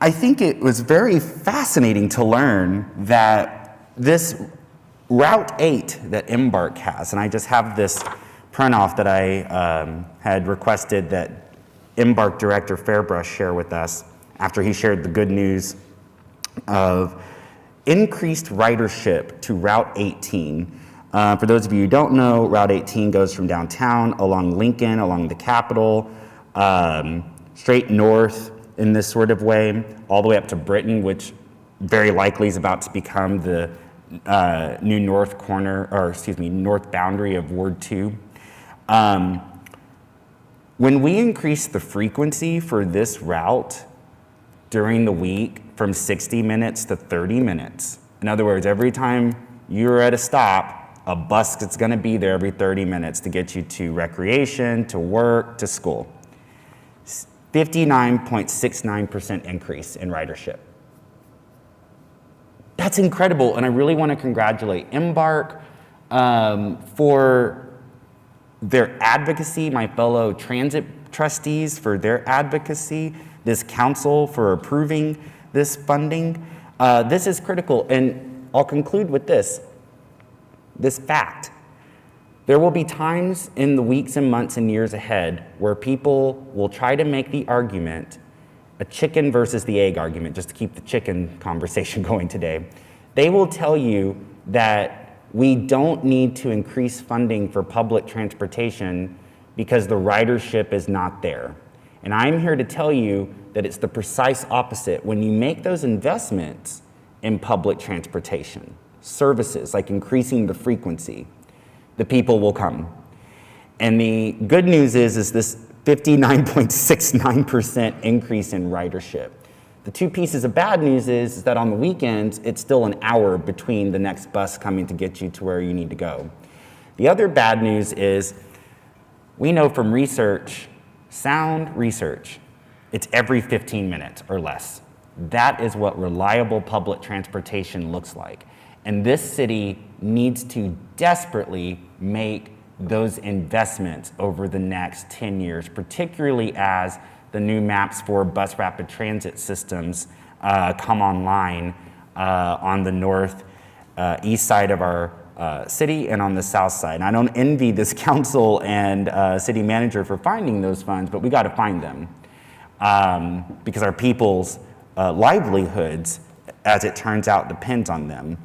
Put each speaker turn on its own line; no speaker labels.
I think it was very fascinating to learn that this Route 8 that Embark has, and I just have this print off that I had requested that Embark Director Fairbrush share with us after he shared the good news of increased ridership to Route 18. For those of you who don't know, Route 18 goes from downtown along Lincoln, along the Capitol, straight north in this sort of way, all the way up to Britain, which very likely is about to become the new north corner, or excuse me, north boundary of Ward 2. When we increase the frequency for this route during the week from 60 minutes to 30 minutes, in other words, every time you're at a stop, a bus that's gonna be there every 30 minutes to get you to recreation, to work, to school. 59.69% increase in ridership. That's incredible, and I really want to congratulate Embark for their advocacy, my fellow transit trustees for their advocacy, this council for approving this funding. This is critical, and I'll conclude with this fact. There will be times in the weeks and months and years ahead where people will try to make the argument, a chicken versus the egg argument, just to keep the chicken conversation going today. They will tell you that we don't need to increase funding for public transportation because the ridership is not there. And I'm here to tell you that it's the precise opposite. When you make those investments in public transportation, services like increasing the frequency, the people will come. And the good news is this 59.69% increase in ridership. The two pieces of bad news is that on the weekends, it's still an hour between the next bus coming to get you to where you need to go. The other bad news is we know from research, sound research, it's every 15 minutes or less. That is what reliable public transportation looks like. And this city needs to desperately make those investments over the next 10 years, particularly as the new maps for bus rapid transit systems come online on the east side of our city and on the south side. And I don't envy this council and city manager for finding those funds, but we got to find them because our people's livelihoods, as it turns out, depends on them.